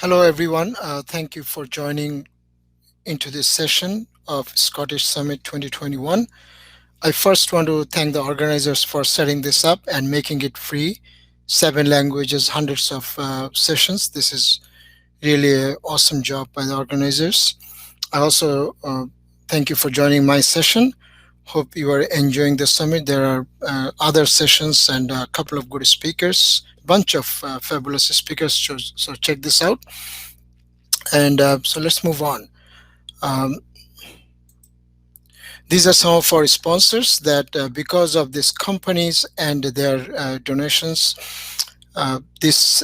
Hello, everyone. Thank you for joining into this session of Scottish Summit 2021. I first want to thank the organizers for setting this up and making it free. 7 languages, hundreds of sessions. This is really an awesome job by the organizers. I also thank you for joining my session. Hope you are enjoying the summit. There are other sessions and a couple of good speakers, bunch of fabulous speakers. So check this out. And so let's move on. Um, these are some of our sponsors that because of these companies and their donations, this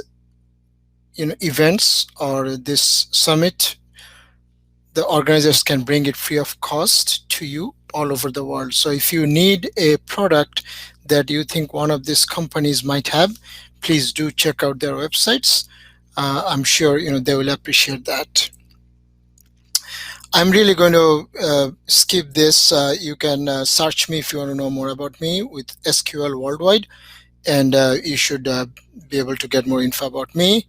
events or this summit, the organizers can bring it free of cost to you all over the world. So if you need a product that you think one of these companies might have, please do check out their websites. I'm sure they will appreciate that. I'm really going to skip this. You can search me if you want to know more about me with SQL Worldwide, and you should be able to get more info about me.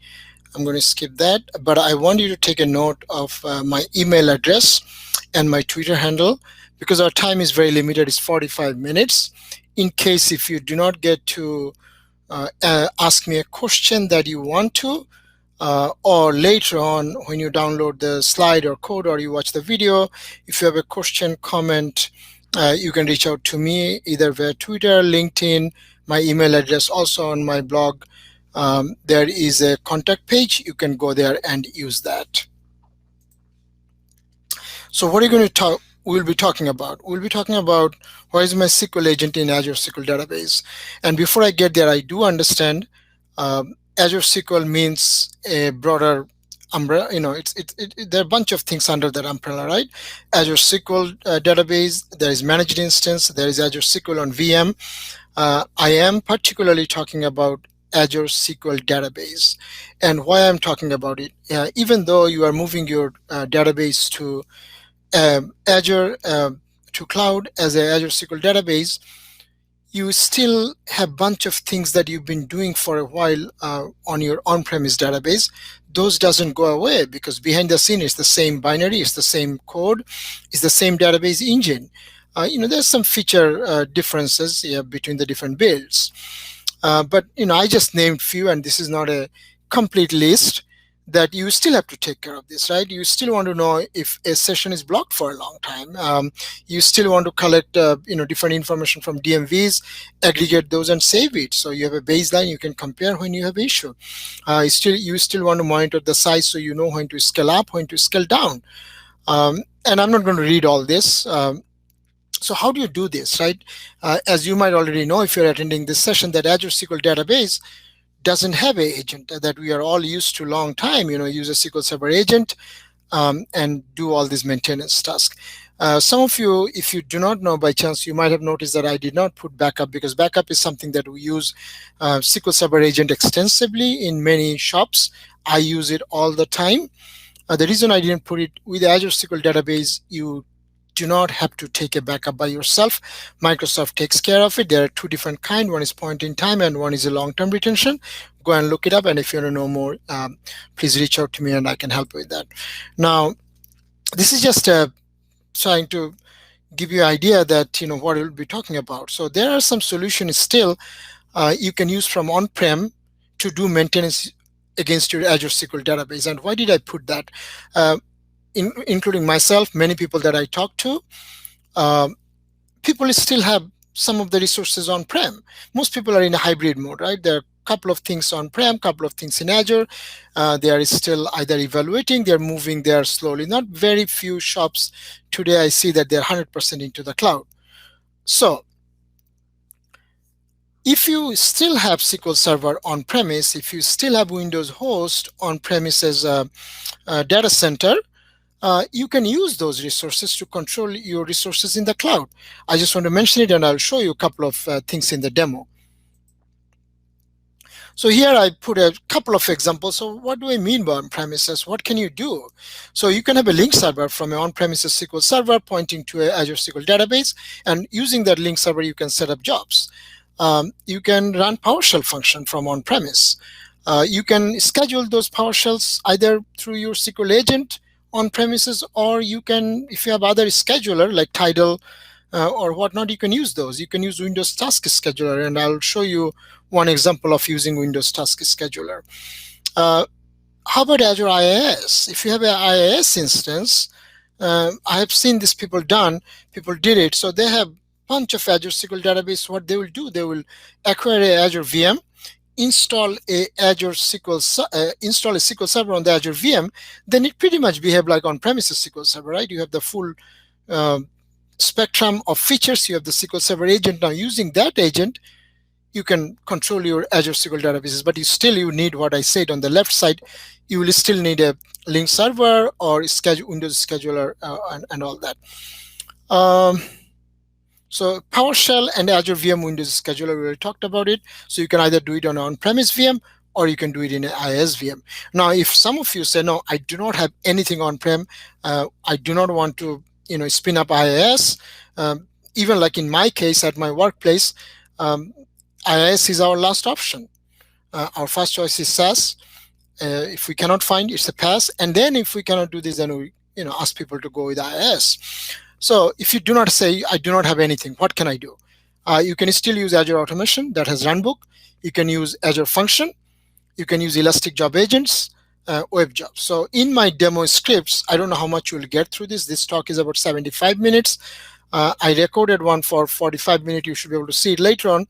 I'm going to skip that, but I want you to take a note of my email address and my Twitter handle because our time is very limited. It's 45 minutes. In case if you do not get to ask me a question that you want to, or later on when you download the slide or code or you watch the video, if you have a question, comment, you can reach out to me either via Twitter, LinkedIn, my email address also on my blog. There is a contact page. You can go there and use that. So what are you going to talk? We'll be talking about. We'll be talking about why is my SQL agent in Azure SQL Database. And before I get there, I do understand Azure SQL means a broader umbrella. There are a bunch of things under that umbrella, right? Azure SQL Database. There is managed instance. There is Azure SQL on VM. I am particularly talking about Azure SQL Database, and why I'm talking about it. Even though you are moving your database to Azure to cloud as a Azure SQL database, you still have bunch of things that you've been doing for a while on your on-premise database. Those doesn't go away because behind the scene it's the same binary, it's the same code, it's the same database engine. There's some feature differences between the different builds. But I just named few, and this is not a complete list. That you still have to take care of this, right? You still want to know if a session is blocked for a long time. You still want to collect different information from DMVs, aggregate those and save it, so you have a baseline you can compare when you have issue. You still want to monitor the size so you know when to scale up, when to scale down. And I'm not going to read all this. So how do you do this, right? As you might already know if you're attending this session, that Azure SQL Database doesn't have an agent that we are all used to long time, use a SQL Server agent and do all these maintenance tasks. Some of you, if you do not know by chance, you might have noticed that I did not put backup because backup is something that we use SQL Server agent extensively in many shops. I use it all the time. The reason I didn't put it with Azure SQL Database, you do not have to take a backup by yourself. Microsoft takes care of it. There are two different kinds. One is point in time and one is a long-term retention. Go and look it up. And if you want to know more, please reach out to me and I can help with that. Now, this is just trying to give you an idea that, what we'll be talking about. So there are some solutions still you can use from on-prem to do maintenance against your Azure SQL database. And why did I put that? Including myself, many people that I talk to, people still have some of the resources on-prem. Most people are in a hybrid mode, right? There are a couple of things on-prem, couple of things in Azure. They are still either evaluating, they're moving there slowly. Not very few shops today I see that they're 100% into the cloud. So if you still have SQL Server on-premise, if you still have Windows host on-premise as a data center, you can use those resources to control your resources in the cloud. I just want to mention it and I'll show you a couple of things in the demo. So here I put a couple of examples. So what do I mean by on-premises? What can you do? So you can have a link server from an on-premises SQL Server pointing to an Azure SQL Database, and using that link server, you can set up jobs. You can run PowerShell function from on-premise. You can schedule those PowerShells either through your SQL agent on premises, or you can, if you have other scheduler like Tidal or whatnot, you can use those. You can use Windows Task Scheduler, and I'll show you one example of using Windows Task Scheduler. Uh, how about Azure IaaS? If you have an IaaS instance, I have seen this people done. People did it. So they have bunch of Azure SQL database. What they will do, they will acquire a Azure VM, install a install a SQL Server on the Azure VM. Then it pretty much behave like on-premises SQL Server, right? You have the full um, spectrum of features. You have the SQL Server agent. Now using that agent, you can control your Azure SQL databases, but you need what I said on the left side. You will still need a link server or Windows scheduler and all that. So PowerShell and Azure VM Windows Scheduler, we already talked about it. So you can either do it on an on-premise VM or you can do it in an IaaS VM. Now, if some of you say, no, I do not have anything on-prem, I do not want to, spin up IaaS. Even like in my case at my workplace, IaaS is our last option. Our first choice is SaaS. If we cannot find, it's a PaaS. And then if we cannot do this, then we ask people to go with IaaS. So if you do not say, I do not have anything, what can I do? You can still use Azure Automation that has runbook. You can use Azure Function. You can use Elastic Job Agents, web jobs. So in my demo scripts, I don't know how much you'll get through this. This talk is about 75 minutes. I recorded one for 45 minutes. You should be able to see it later on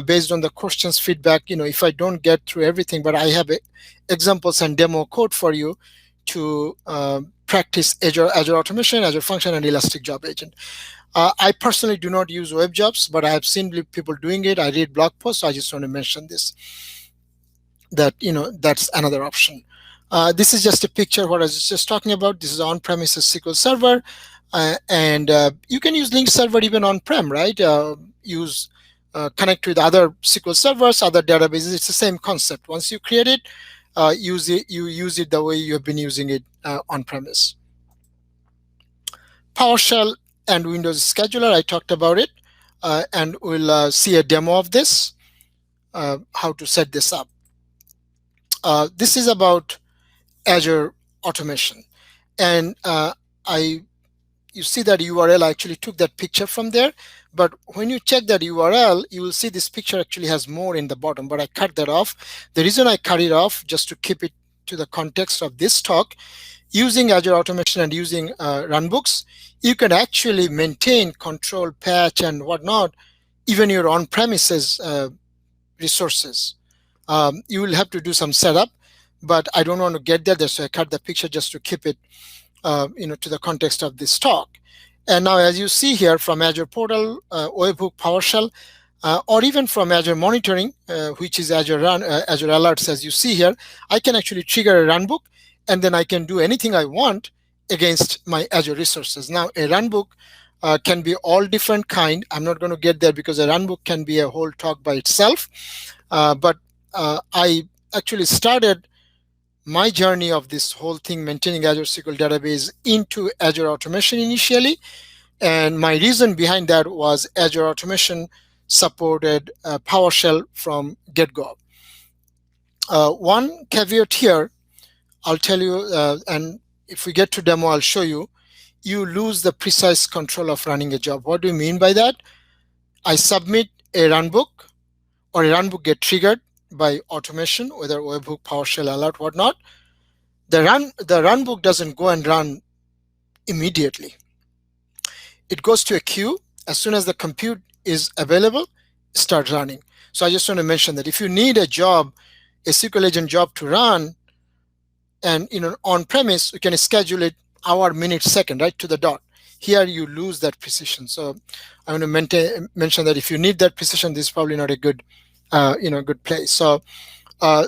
based on the questions, feedback. If I don't get through everything, but I have examples and demo code for you to practice Azure Automation, Azure Function, and Elastic Job Agent. I personally do not use web jobs, but I have seen people doing it. I read blog posts, so I just want to mention this. That's another option. This is just a picture what I was just talking about. This is on-premises SQL Server, and you can use link server even on-prem, right? Connect with other SQL servers, other databases. It's the same concept. Once you create it, you use it the way you have been using it on-premise. PowerShell and Windows Scheduler, I talked about it, and we'll see a demo of this, how to set this up. This is about Azure Automation, and you see that URL. I actually took that picture from there, but when you check that URL, you will see this picture actually has more in the bottom, but I cut that off. The reason I cut it off, just to keep it to the context of this talk, using Azure Automation and using runbooks, you can actually maintain, control, patch, and whatnot, even your on-premises resources. You will have to do some setup, but I don't want to get there, so I cut the picture just to keep it to the context of this talk. And now, as you see here from Azure Portal, Webhook, PowerShell, or even from Azure Monitoring, which is Azure Alerts, as you see here, I can actually trigger a runbook, and then I can do anything I want against my Azure resources. Now, a runbook can be all different kind. I'm not going to get there because a runbook can be a whole talk by itself. But I actually started my journey of this whole thing, maintaining Azure SQL Database, into Azure Automation initially. And my reason behind that was Azure Automation supported PowerShell from get-go. One caveat here, I'll tell you, and if we get to demo, I'll show you, you lose the precise control of running a job. What do you mean by that? I submit a runbook, or a runbook get triggered by automation, whether webhook, PowerShell, alert, whatnot. The runbook doesn't go and run immediately. It goes to a queue. As soon as the compute is available, start running. So I just want to mention that if you need a job, a SQL agent job to run, and on-premise, you can schedule it hour, minute, second, right to the dot. Here you lose that precision. So I want to mention that if you need that precision, this is probably not a good good place. So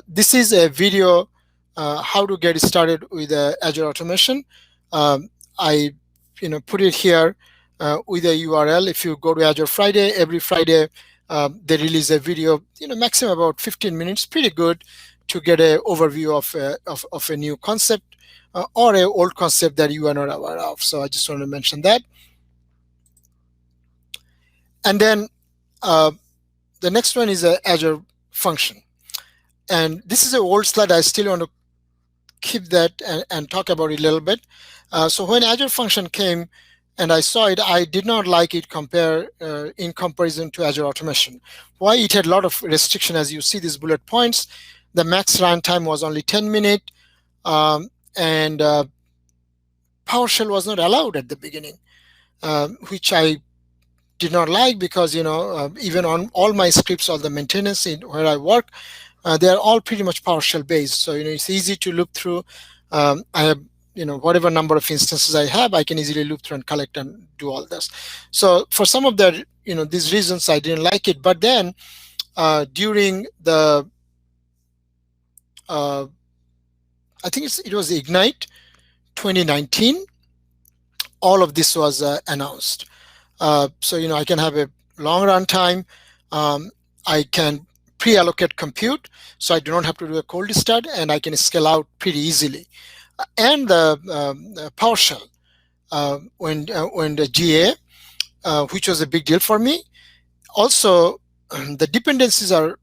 this is a video how to get started with Azure Automation. I put it here with a URL. If you go to Azure Friday, every Friday they release a video, maximum about 15 minutes, pretty good to get an overview of a new concept or an old concept that you are not aware of. So I just want to mention that. And then the next one is Azure Function. And this is an old slide. I still want to keep that and talk about it a little bit. So when Azure Function came and I saw it, I did not like it in comparison to Azure Automation. Why? It had a lot of restriction. As you see these bullet points, the max runtime was only 10 minutes, and PowerShell was not allowed at the beginning, which I did not like because even on all my scripts, all the maintenance where I work, they are all pretty much PowerShell based. So it's easy to loop through. I have whatever number of instances I have, I can easily loop through and collect and do all this. So for some of the these reasons, I didn't like it. But then during the uh, I think it was Ignite 2019, all of this was announced. So I can have a long run time. I can pre-allocate compute, so I do not have to do a cold start, and I can scale out pretty easily. And the PowerShell when the GA, which was a big deal for me. Also, the dependencies are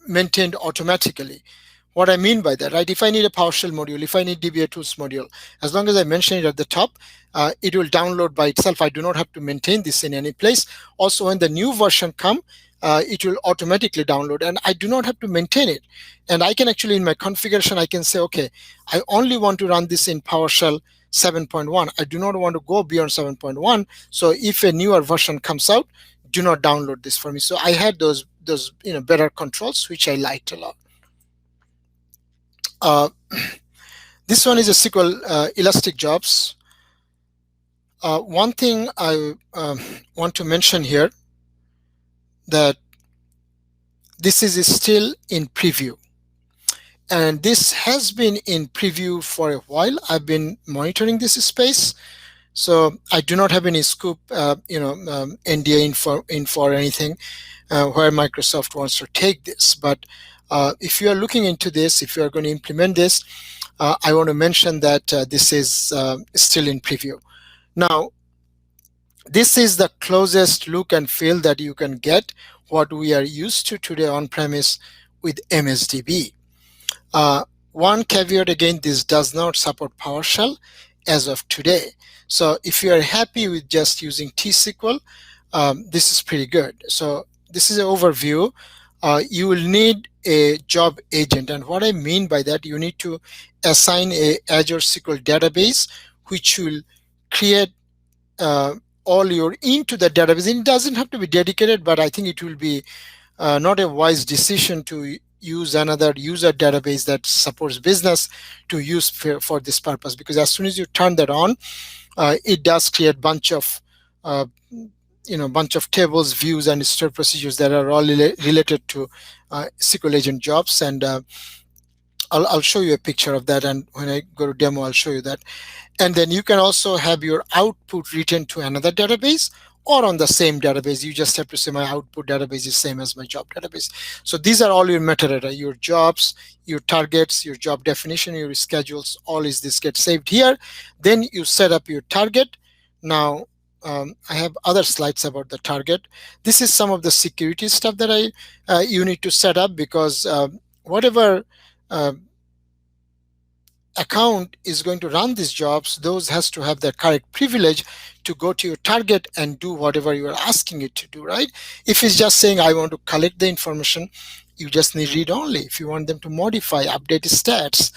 maintained automatically. What I mean by that, right? If I need a PowerShell module, if I need DBA Tools module, as long as I mention it at the top, it will download by itself. I do not have to maintain this in any place. Also, when the new version come, it will automatically download, and I do not have to maintain it. And I can actually, in my configuration, I can say, okay, I only want to run this in PowerShell 7.1. I do not want to go beyond 7.1. So if a newer version comes out, do not download this for me. So I had those better controls, which I liked a lot. Uh, this one is a SQL Elastic Jobs. One thing I want to mention here, that this is still in preview, and this has been in preview for a while. I've been monitoring this space, so I do not have any scoop, NDA info or anything where Microsoft wants to take this. But if you are looking into this, if you are going to implement this, I want to mention that this is still in preview. Now, this is the closest look and feel that you can get what we are used to today on-premise with MSDB. One caveat again, this does not support PowerShell as of today. So if you are happy with just using T-SQL, this is pretty good. So this is an overview. You will need a job agent. And what I mean by that, you need to assign a Azure SQL database, which will create all your into the database. It doesn't have to be dedicated, but I think it will be not a wise decision to use another user database that supports business to use for this purpose, because as soon as you turn that on, it does create bunch of tables, views, and stored procedures that are all related to SQL Agent jobs. And I'll show you a picture of that, and when I go to demo, I'll show you that. And then you can also have your output written to another database or on the same database. You just have to say my output database is same as my job database. So these are all your metadata, your jobs, your targets, your job definition, your schedules, all is this gets saved here. Then you set up your target. Now, I have other slides about the target. This is some of the security stuff that you need to set up, because whatever account is going to run these jobs, those has to have the correct privilege to go to your target and do whatever you are asking it to do, right? If it's just saying I want to collect the information, you just need read only. If you want them to modify, update stats,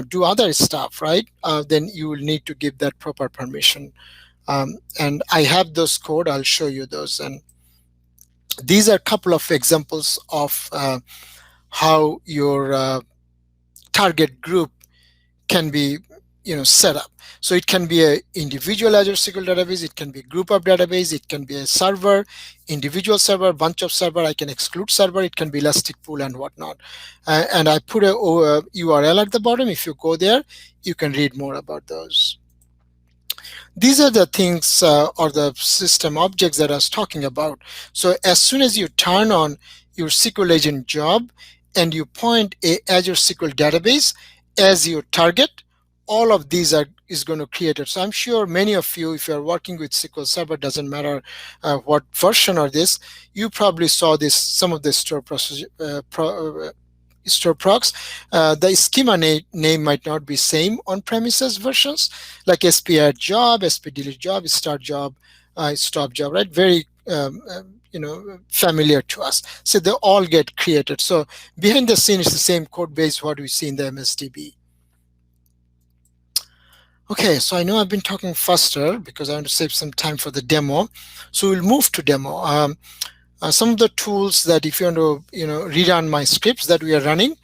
do other stuff, right? Then you will need to give that proper permission. And I have those code, I'll show you those. And these are a couple of examples of how your target group can be set up. So it can be a individual Azure SQL database, it can be a group of database, it can be a server, individual server, bunch of server, I can exclude server, it can be elastic pool and whatnot. And I put a URL at the bottom. If you go there, you can read more about those. These are the things or the system objects that I was talking about. So as soon as you turn on your SQL Agent job and you point a Azure SQL database as your target, all of these is going to create it. So I'm sure many of you, if you're working with SQL Server, doesn't matter what version or this, you probably saw this, some of the store procs. The schema name might not be same on premises versions, like sp add job, sp delete job, start job, stop job, right? Very familiar to us. So they all get created. So behind the scene is the same code base what we see in the MSDB. Okay, so I know I've been talking faster because I want to save some time for the demo. So we'll move to demo. Some of the tools that if you want to rerun my scripts that we are running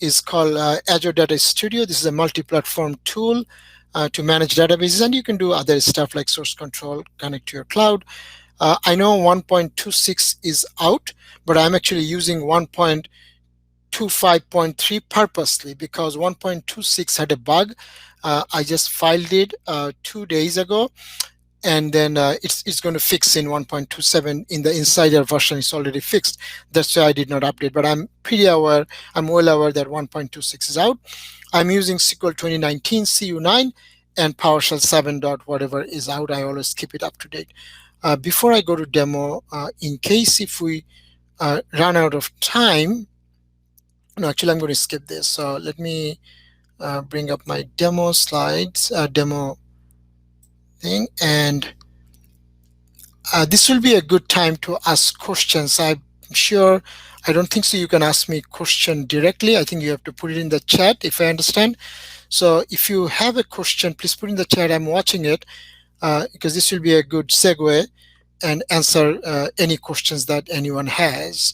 is called Azure Data Studio. This is a multi-platform tool to manage databases, and you can do other stuff like source control, connect to your cloud. I know 1.26 is out, but I'm actually using 1.25.3 purposely because 1.26 had a bug. I just filed it 2 days ago, and then it's going to fix in 1.27 in the insider version. It's already fixed. That's why I did not update, but I'm well aware that 1.26 is out. I'm using SQL 2019 CU9 and PowerShell 7 dot whatever is out. I always keep it up to date. Before I go to demo, in case if we run out of time, no, actually I'm going to skip this. So let me bring up my demo slides, demo thing, and this will be a good time to ask questions. I'm sure, I don't think so you can ask me question directly. I think you have to put it in the chat if I understand. So if you have a question, please put in the chat. I'm watching it because this will be a good segue and answer any questions that anyone has,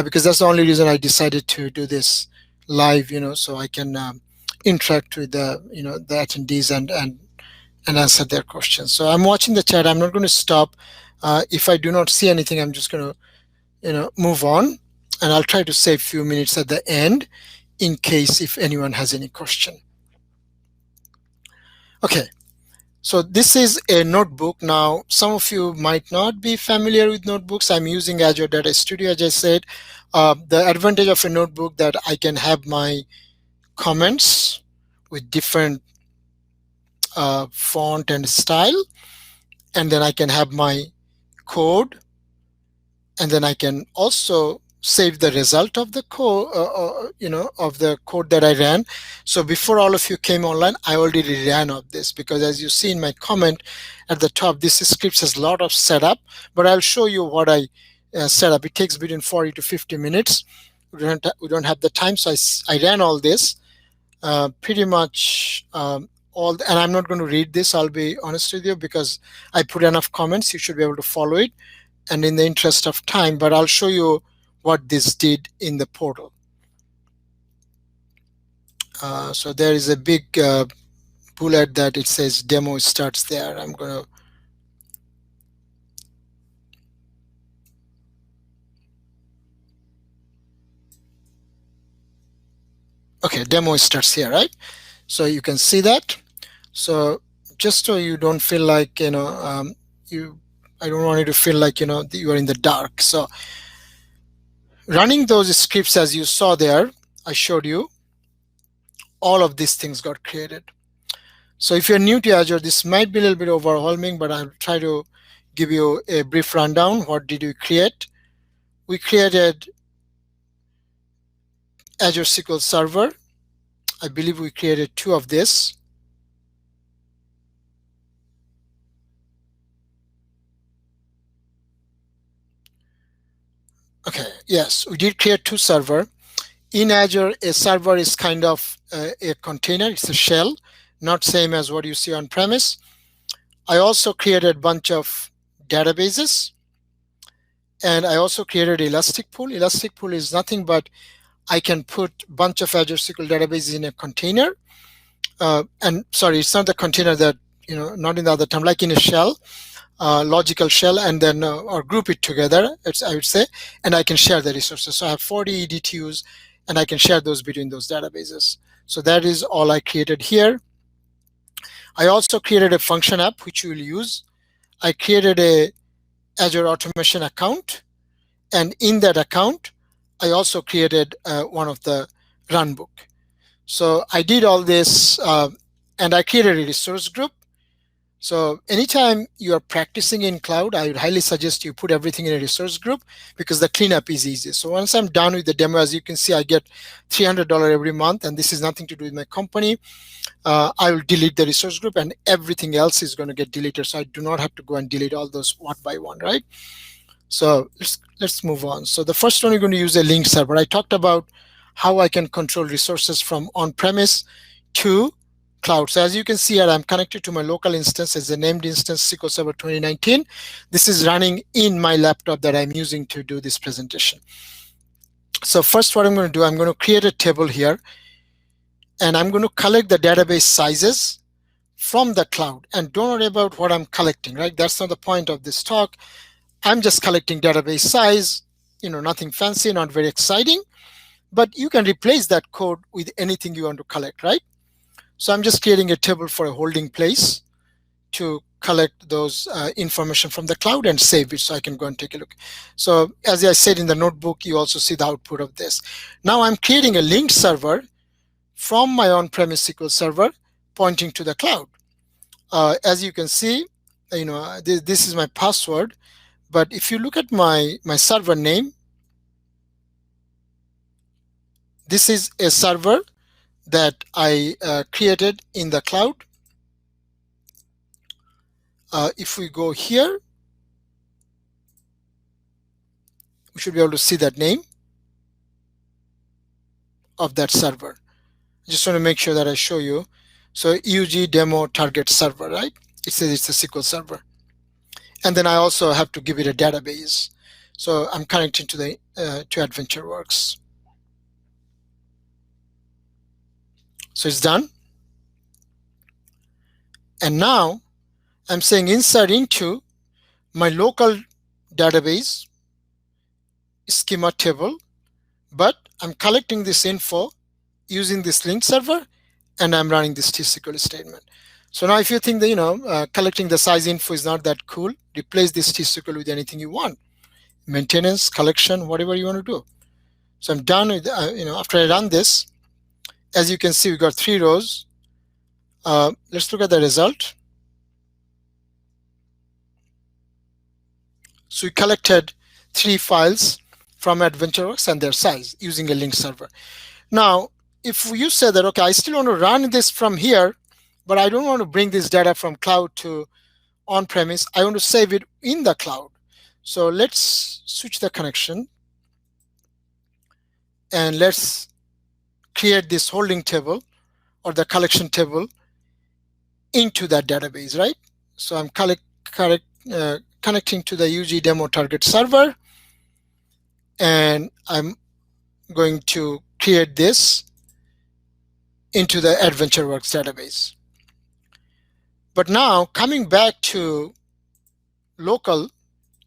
because that's the only reason I decided to do this live, so I can interact with the attendees and answer their questions. So I'm watching the chat. I'm not going to stop. If I do not see anything, I'm just going to move on, and I'll try to save a few minutes at the end in case if anyone has any question. Okay, so this is a notebook. Now, some of you might not be familiar with notebooks. I'm using Azure Data Studio, as I said. The advantage of a notebook that I can have my comments with different font and style, and then I can have my code, and then I can also save the result of the code, of the code that I ran. So before all of you came online, I already ran of this, because as you see in my comment at the top, this script has a lot of setup, but I'll show you what I set up. It takes between 40 to 50 minutes. We don't have the time, so I ran all this pretty much and I'm not going to read this, I'll be honest with you, because I put enough comments. You should be able to follow it, and in the interest of time, but I'll show you what this did in the portal. So there is a big bullet that it says demo starts there. I'm going to okay, demo starts here, right? So you can see that. So just so you don't feel like I don't want you to feel like you are in the dark. So running those scripts, as you saw there, I showed you, all of these things got created. So if you're new to Azure, this might be a little bit overwhelming, but I'll try to give you a brief rundown. What did we create? We created Azure SQL Server. I believe we created 2 of this. Okay, yes, we did create 2 server. In Azure, a server is kind of a container. It's a shell, not same as what you see on premise. I also created a bunch of databases, and I also created Elastic Pool. Elastic Pool is nothing but I can put a bunch of Azure SQL databases in a container. And sorry, it's not the container that, not in the other term, like in a shell, logical shell, and then or group it together, I would say, and I can share the resources. So I have 40 EDTUs, and I can share those between those databases. So that is all I created here. I also created a function app, which you will use. I created a Azure Automation account, and in that account, I also created one of the runbook. So I did all this, and I created a resource group. So anytime you are practicing in cloud, I would highly suggest you put everything in a resource group because the cleanup is easy. So once I'm done with the demo, as you can see, I get $300 every month, and this is nothing to do with my company. I will delete the resource group, and everything else is going to get deleted. So I do not have to go and delete all those one by one, right? So let's move on. So the first one, you're going to use a link server. I talked about how I can control resources from on-premise to cloud. So as you can see here, I'm connected to my local instance as a named instance SQL Server 2019. This is running in my laptop that I'm using to do this presentation. So first, what I'm going to do, I'm going to create a table here, and I'm going to collect the database sizes from the cloud. And don't worry about what I'm collecting, right? That's not the point of this talk. I'm just collecting database size, nothing fancy, not very exciting, but you can replace that code with anything you want to collect, right? So I'm just creating a table for a holding place to collect those information from the cloud and save it so I can go and take a look. So as I said in the notebook, you also see the output of this. Now I'm creating a linked server from my on-premise SQL Server pointing to the cloud. As you can see, this is my password. But if you look at my server name, this is a server that I created in the cloud. If we go here, we should be able to see that name of that server. I just want to make sure that I show you. So UG demo target server, right? It says it's a SQL server. And then I also have to give it a database. So I'm connecting to the to AdventureWorks. So it's done. And now I'm saying insert into my local database schema table, but I'm collecting this info using this link server, and I'm running this tsql statement. So now if you think that collecting the size info is not that cool, replace this tsql with anything you want. Maintenance, collection, whatever you want to do. So I'm done with, after I run this, as you can see, we got 3 rows. Let's look at the result. So we collected 3 files from AdventureWorks and their size using a link server. Now, if you say that, okay, I still want to run this from here, but I don't want to bring this data from cloud to on-premise, I want to save it in the cloud. So let's switch the connection, and let's create this holding table or the collection table into that database, right? So I'm connecting to the UG demo target server, and I'm going to create this into the AdventureWorks database. But now coming back to local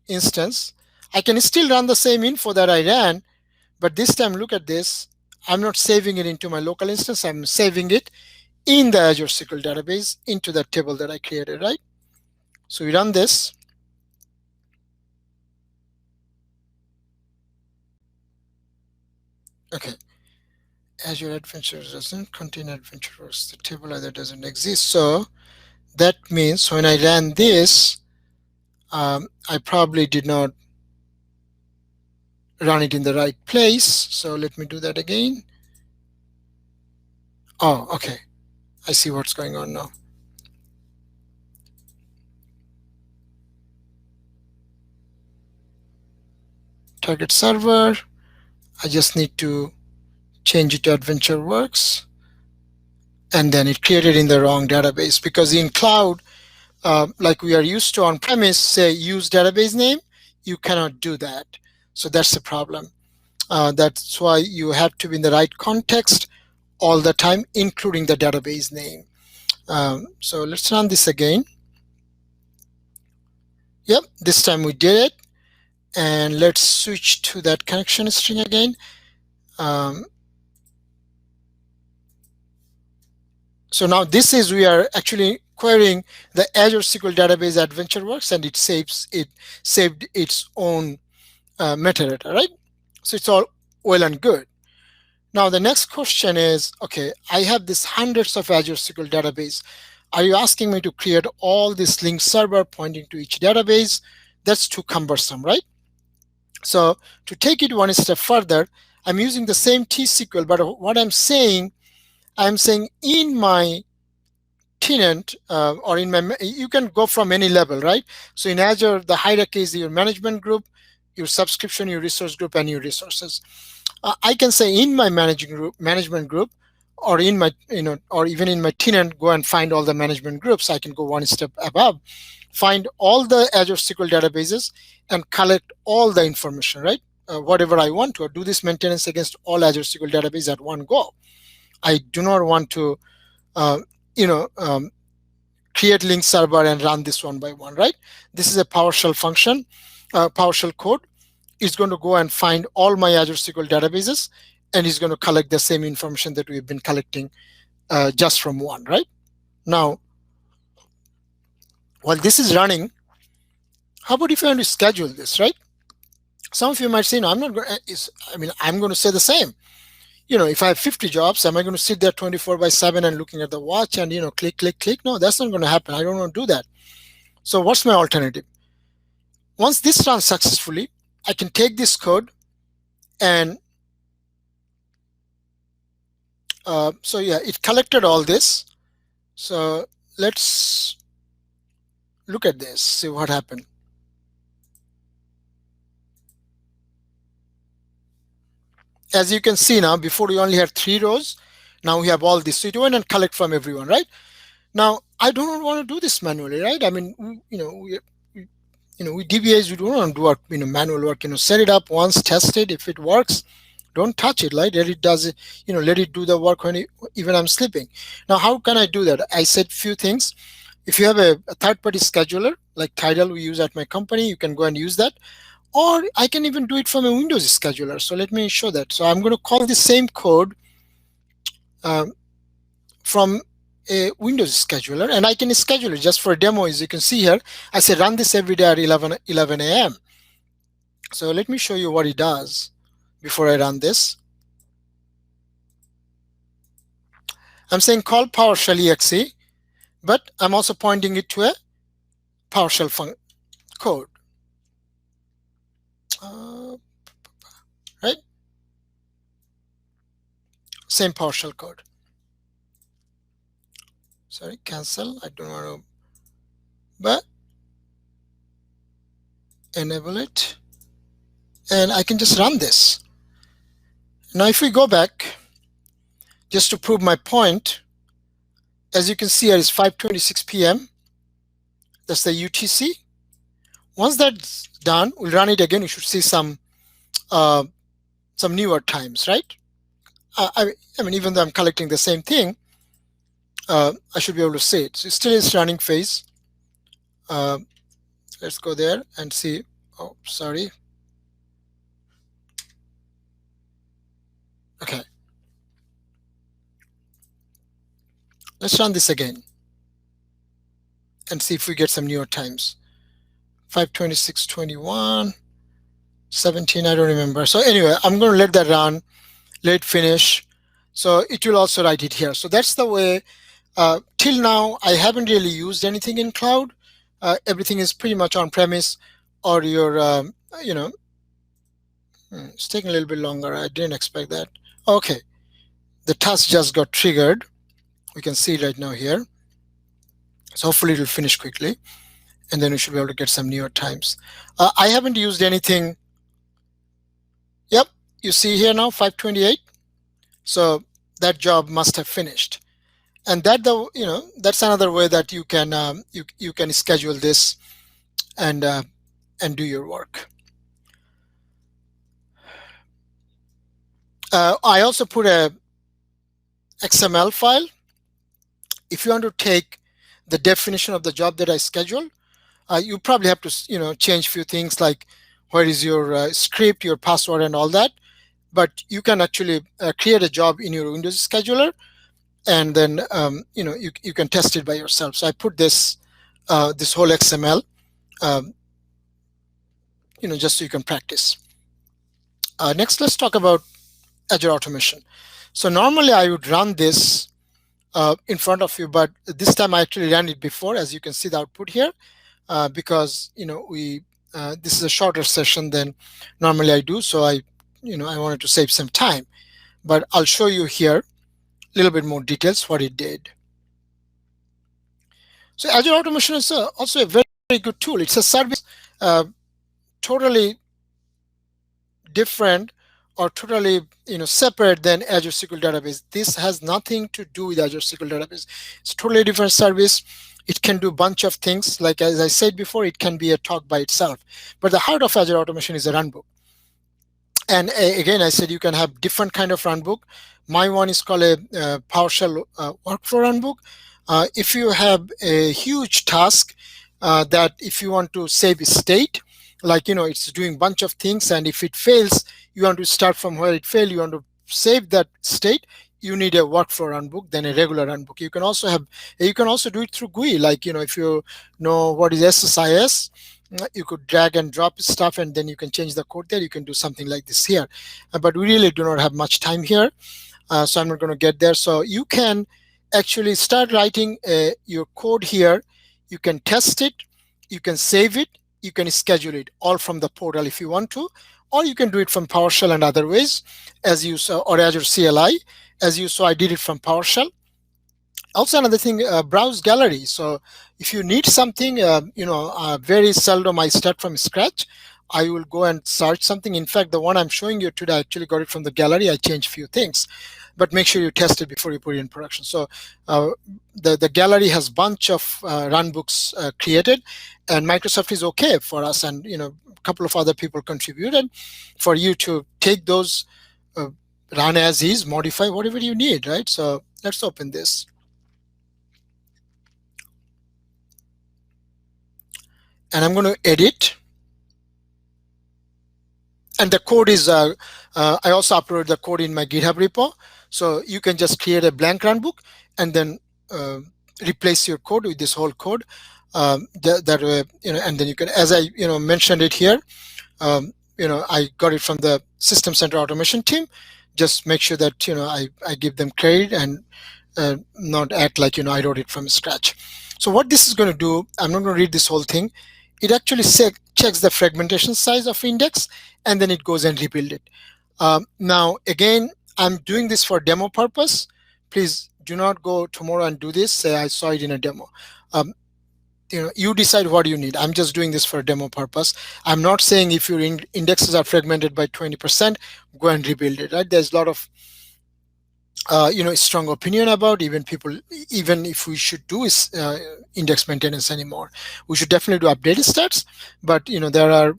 instance, I can still run the same info that I ran, but this time look at this. I'm not saving it into my local instance. I'm saving it in the Azure SQL database into the table that I created, right? So we run this. Okay. Azure Adventure doesn't contain AdventureWorks. The table either doesn't exist. So that means when I ran this, I probably did not run it in the right place. So let me do that again. Oh, okay. I see what's going on now. Target server. I just need to change it to AdventureWorks. And then it created in the wrong database, because in cloud, like we are used to on premise, say use database name, you cannot do that. So that's the problem. That's why you have to be in the right context all the time, including the database name. So let's run this again. Yep, this time we did it. And let's switch to that connection string again. So now this is, we are actually querying the Azure SQL Database AdventureWorks, and it saved its own metadata, right? So it's all well and good. Now the next question is, okay, I have this hundreds of Azure SQL Database. Are you asking me to create all this link server pointing to each database? That's too cumbersome, right? So to take it one step further, I'm using the same T-SQL, but what I'm saying in my tenant or in my, you can go from any level, right? So in Azure, the hierarchy is your management group, your subscription, your resource group, and your resources. I can say in my management group, or in my, or even in my tenant, go and find all the management groups. I can go one step above, find all the Azure SQL databases and collect all the information, right? Whatever I want to, or do this maintenance against all Azure SQL database at one go. I do not want to, uh, you know, um, create link server and run this one by one, right? This is a PowerShell function, PowerShell code. It's going to go and find all my Azure SQL databases, and it's going to collect the same information that we've been collecting just from one, right? Now, while this is running, how about if I want to schedule this, right? Some of you might say, no, I'm not going to, I'm going to say the same. If I have 50 jobs, am I going to sit there 24/7 and looking at the watch and, click, click, click? No, that's not going to happen. I don't want to do that. So what's my alternative? Once this runs successfully, I can take this code and so yeah, it collected all this. So let's look at this, see what happened. As you can see now, before we only had 3 rows. Now we have all this. So it went and collect from everyone, right? Now I don't want to do this manually, right? I mean, we DBAs, we don't want to do our manual work. Set it up once, test it. If it works, don't touch it, right? Let it does it. Let it do the work when even I'm sleeping. Now, how can I do that? I said few things. If you have a third-party scheduler like Tidal we use at my company, you can go and use that. Or I can even do it from a Windows scheduler. So let me show that. So I'm going to call the same code um, from a Windows scheduler, and I can schedule it just for a demo. As you can see here, I say run this every day at 11 a.m. So let me show you what it does before I run this. I'm saying call PowerShell exe, but I'm also pointing it to a PowerShell code. Right? Same PowerShell code. Sorry, cancel. I don't want to, but enable it. And I can just run this. Now, if we go back, just to prove my point, as you can see here, it's 5:26 p.m. That's the UTC. Once that's done, we'll run it again. You should see some newer times, right? I mean, even though I'm collecting the same thing, I should be able to see it. So it still is running phase. Let's go there and see. Oh, sorry. Okay. Let's run this again and see if we get some newer times. 5:26:21, 17. I don't remember. So anyway, I'm going to let that run. Let it finish. So it will also write it here. So that's the way. Till now, I haven't really used anything in cloud. Everything is pretty much on premise, or your, it's taking a little bit longer. I didn't expect that. Okay, the task just got triggered. We can see it right now here. So hopefully it will finish quickly, and then we should be able to get some newer times. I haven't used anything. Yep, you see here now 5:28. So that job must have finished. And that's another way that you can you can schedule this and do your work. I also put a XML file. If you want to take the definition of the job that I schedule, you probably have to change a few things like where is your script, your password, and all that. But you can actually create a job in your Windows scheduler, and then you can test it by yourself. So I put this this whole XML, just so you can practice. Next, let's talk about Azure Automation. So normally I would run this in front of you, but this time I actually ran it before. As you can see the output here, because we this is a shorter session than normally I do, so I wanted to save some time. But I'll show you here a little bit more details what it did. So Azure Automation is also a very, very good tool. It's a service totally different or totally separate than Azure SQL Database. This has nothing to do with Azure SQL Database. It's a totally different service. It can do a bunch of things. Like as I said before, it can be a talk by itself. But the heart of Azure Automation is a runbook. And again, I said you can have different kind of runbook. My one is called a PowerShell workflow runbook. If you have a huge task that if you want to save a state, like it's doing bunch of things, and if it fails, you want to start from where it failed. You want to save that state. You need a workflow runbook than a regular runbook. You can also do it through GUI. Like if you know what is SSIS, you could drag and drop stuff, and then you can change the code there. You can do something like this here, but we really do not have much time here, so I'm not going to get there. So you can actually start writing your code here. You can test it, you can save it, you can schedule it all from the portal if you want to, or you can do it from PowerShell and other ways, as you saw, or Azure CLI. As you saw, I did it from PowerShell. Also another thing, browse gallery. So if you need something, very seldom I start from scratch. I will go and search something. In fact, the one I'm showing you today, I actually got it from the gallery. I changed a few things, but make sure you test it before you put it in production. So the gallery has bunch of run books created, and Microsoft is okay for us, and a couple of other people contributed for you to take those, run as is, modify whatever you need, right? So let's open this. And I'm going to edit. And the code is, I also uploaded the code in my GitHub repo. So you can just create a blank runbook and then replace your code with this whole code. That way, and then you can, as I mentioned it here, I got it from the System Center Automation team. Just make sure that I give them credit and not act like I wrote it from scratch. So what this is going to do, I'm not going to read this whole thing. It actually checks the fragmentation size of index, and then it goes and rebuild it. Now, again, I'm doing this for demo purpose. Please do not go tomorrow and do this. Say I saw it in a demo. You decide what you need. I'm just doing this for demo purpose. I'm not saying if your indexes are fragmented by 20%, go and rebuild it. Right? There's a lot of strong opinion about even if we should do index maintenance anymore. We should definitely do updated stats, but there are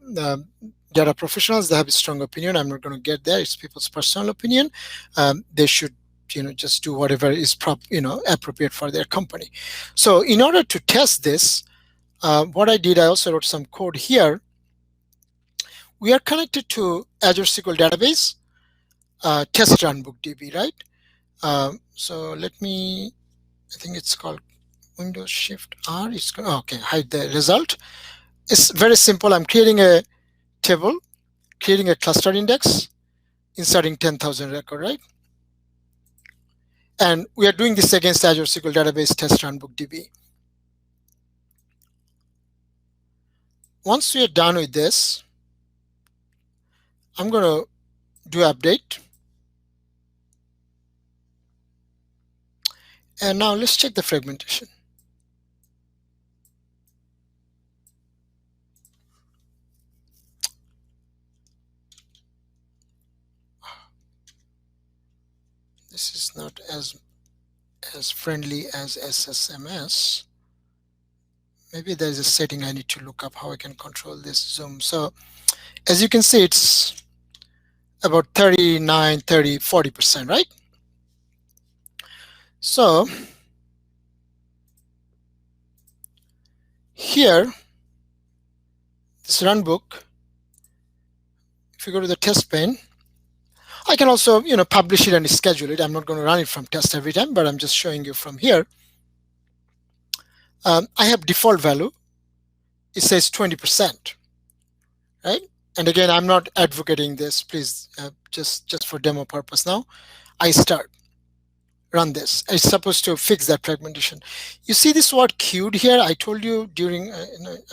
data professionals that have a strong opinion. I'm not going to get there. It's people's personal opinion. They should just do whatever is appropriate for their company. So in order to test this, what I did, I also wrote some code here. We are connected to Azure SQL Database test runbook DB, right? So let me, I think it's called Windows Shift R. It's okay, hide the result. It's very simple. I'm creating a table, creating a cluster index, inserting 10,000 record, right? And we are doing this against Azure SQL Database test runbook DB. Once we are done with this, I'm going to do update. And now let's check the fragmentation. This is not as friendly as SSMS. Maybe there's a setting I need to look up how I can control this zoom. So as you can see, it's about 39, 30, 40%, right? So here, this runbook, if you go to the test pane, I can also publish it and schedule it. I'm not going to run it from test every time, but I'm just showing you from here. I have default value. It says 20%, right? And again, I'm not advocating this. Please, just for demo purpose now, I start. run this. It's supposed to fix that fragmentation. You see this word queued here? I told you during, I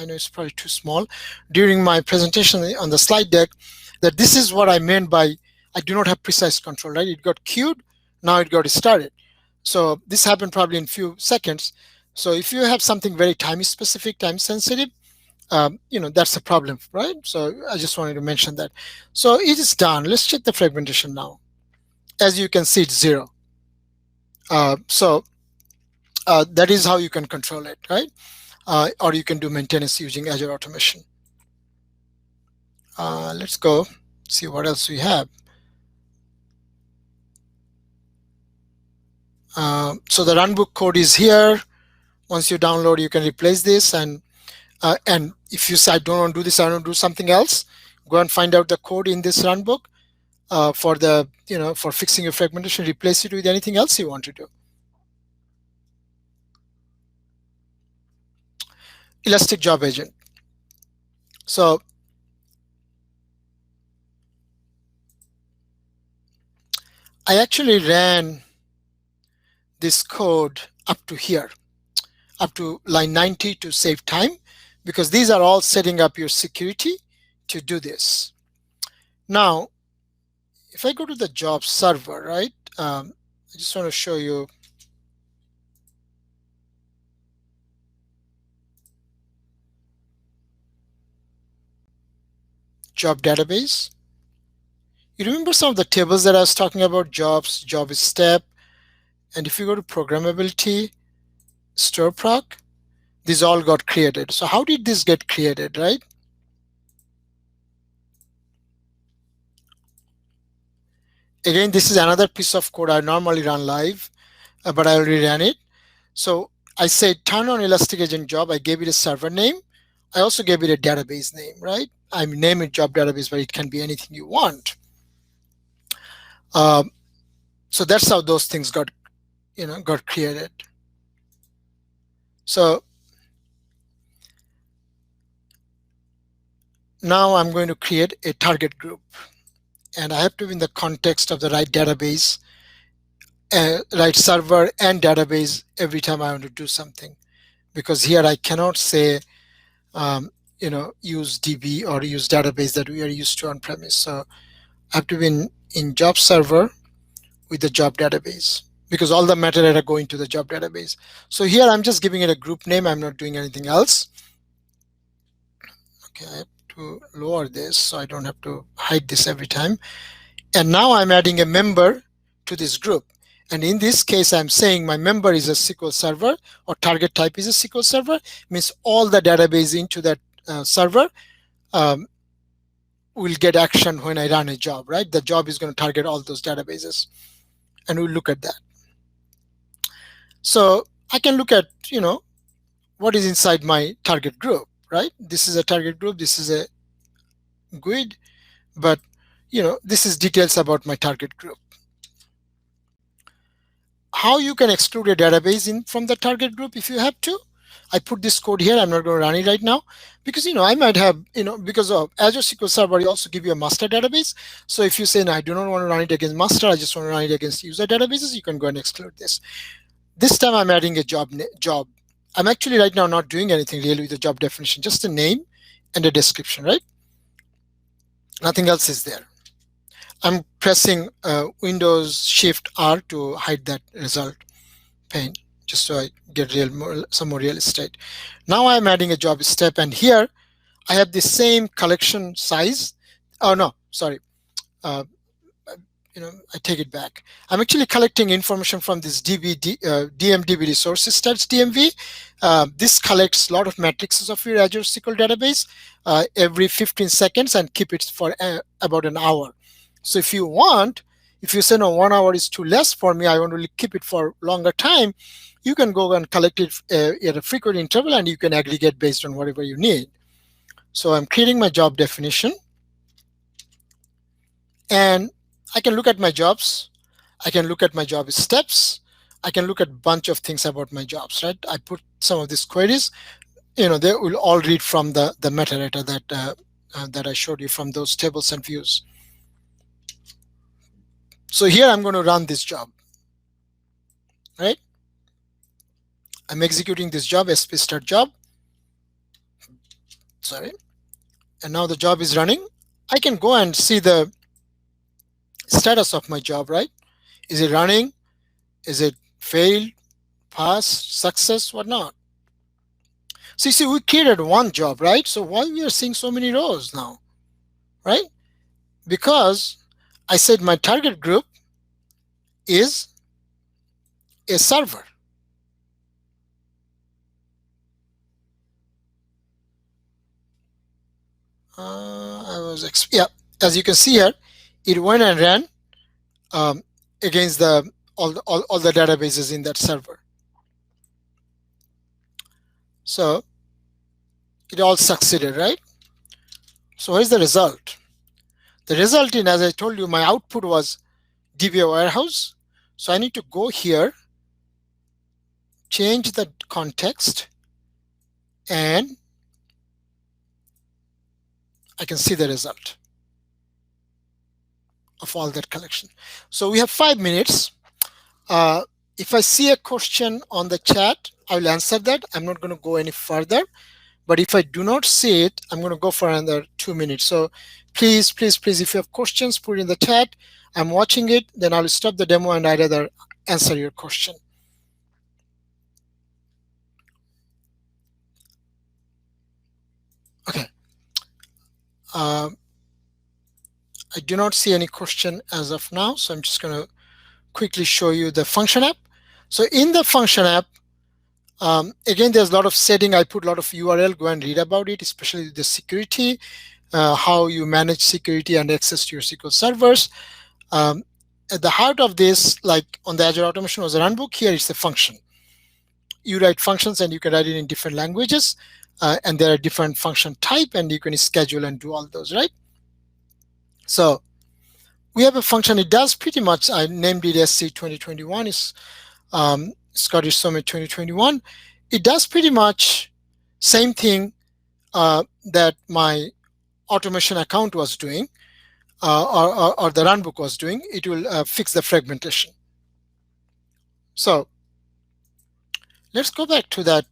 know it's probably too small, during my presentation on the slide deck, that this is what I meant by I do not have precise control, right? It got queued, now it got started. So this happened probably in few seconds. So if you have something very time specific, time sensitive, that's a problem, right? So I just wanted to mention that. So it is done. Let's check the fragmentation now. As you can see, it's 0. So that is how you can control it, right? Or you can do maintenance using Azure Automation. Let's go see what else we have. So the runbook code is here. Once you download, you can replace this. And if you say, I don't want to do this, I want to do something else, go and find out the code in this runbook for fixing your fragmentation, replace it with anything else you want to do. Elastic Job Agent. So I actually ran this code up to here, up to line 90 to save time, because these are all setting up your security to do this. Now, if I go to the job server, right, I just want to show you job database. You remember some of the tables that I was talking about, jobs, job step, and if you go to programmability, store proc, these all got created. So how did this get created, right? Again, this is another piece of code I normally run live, but I already ran it. So I said turn on Elastic Agent job. I gave it a server name. I also gave it a database name, right? I name it job database, but it can be anything you want. So that's how those things got created. So now I'm going to create a target group, and I have to be in the context of the right database, right server and database every time I want to do something, because here I cannot say use DB or use database that we are used to on premise. So I have to be in job server with the job database, because all the metadata go into the job database. So here I'm just giving it a group name. I'm not doing anything else. Okay, I have to lower this so I don't have to hide this every time. And now I'm adding a member to this group. And in this case, I'm saying my member is a SQL Server, or target type is a SQL Server, means all the database into that server will get action when I run a job, right? The job is going to target all those databases, and we'll look at that. So I can look at, what is inside my target group, right? This is a target group. This is a GUID, but, this is details about my target group. How you can exclude a database from the target group if you have to. I put this code here. I'm not going to run it right now because, I might have, because of Azure SQL Server, you also give you a master database. So if you say, no, I do not want to run it against master, I just want to run it against user databases, you can go and exclude this. This time I'm adding a job. I'm actually right now not doing anything really with the job definition, just a name and a description, right? Nothing else is there. I'm pressing Windows Shift R to hide that result pane, just so I get some more real estate. Now I'm adding a job step, and here I have the same collection size. Oh no, sorry. I take it back. I'm actually collecting information from this DMDB resources stats DMV. This collects a lot of matrices of your Azure SQL database every 15 seconds and keep it for about an hour. So if you say no, 1 hour is too less for me, I want to keep it for longer time, you can go and collect it at a frequent interval, and you can aggregate based on whatever you need. So I'm creating my job definition, and I can look at my jobs. I can look at my job steps. I can look at a bunch of things about my jobs, right? I put some of these queries, they will all read from the metadata that I showed you from those tables and views. So here I'm going to run this job. right? I'm executing this job, sp start job, sorry, and now the job is running. I can go and see the status of my job, right? Is it running? Is it failed, pass, success, whatnot? So you see, we created one job, right? So why we are seeing so many rows now, right? Because I said my target group is a server. Yeah, as you can see here, it went and ran um, against the all the databases in that server. So it all succeeded, right? So here's the result. The result in, as I told you, my output was DBA warehouse. So I need to go here, change the context, and I can see the result of all that collection. So we have 5 minutes. If I see a question on the chat, I will answer that. I'm not going to go any further. But if I do not see it, I'm going to go for another 2 minutes. So please, please, please, if you have questions, put it in the chat. I'm watching it, then I'll stop the demo and I'd rather answer your question. Okay. I do not see any question as of now, so I'm just going to quickly show you the function app. So in the function app, again, there's a lot of setting. I put a lot of URL. Go and read about it, especially the security, how you manage security and access to your SQL servers. At the heart of this, like on the Azure Automation was a runbook, here is the function. You write functions and you can write it in different languages, and there are different function type, and you can schedule and do all those, right? So we have a function. It does pretty much, I named it SC 2021, is Scottish Summit 2021. It does pretty much same thing that my automation account was doing, or the runbook was doing. It will fix the fragmentation. So let's go back to that.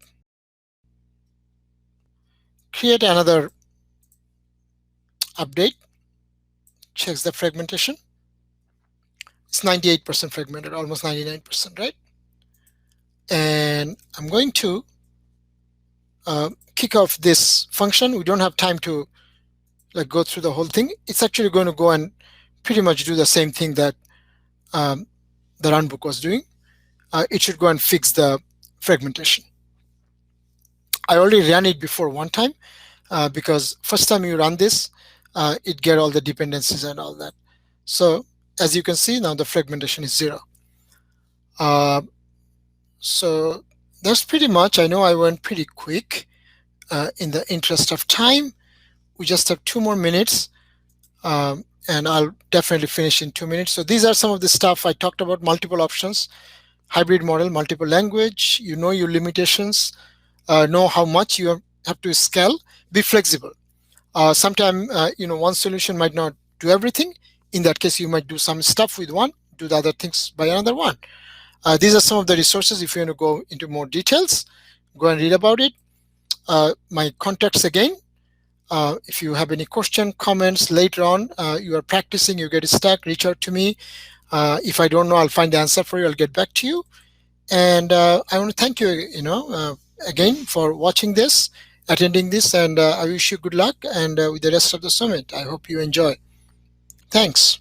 Create another update. Checks the fragmentation. It's 98% fragmented, almost 99%, right? And I'm going to kick off this function. We don't have time to like go through the whole thing. It's actually going to go and pretty much do the same thing that the runbook was doing. It should go and fix the fragmentation. I already ran it before one time because first time you run this, it get all the dependencies and all that. So as you can see now, the fragmentation is 0. So that's pretty much. I know I went pretty quick. In the interest of time, we just have 2 more minutes, and I'll definitely finish in 2 minutes. So these are some of the stuff I talked about: multiple options, hybrid model, multiple language. You know your limitations, know how much you have to scale, be flexible. Sometimes one solution might not do everything. In that case, you might do some stuff with one, do the other things by another one. These are some of the resources. If you want to go into more details, go and read about it. My contacts again. If you have any question, comments later on, you are practicing, you get stuck, reach out to me. If I don't know, I'll find the answer for you. I'll get back to you. And I want to thank you, again for watching this, attending this, and I wish you good luck and with the rest of the summit. I hope you enjoy. Thanks.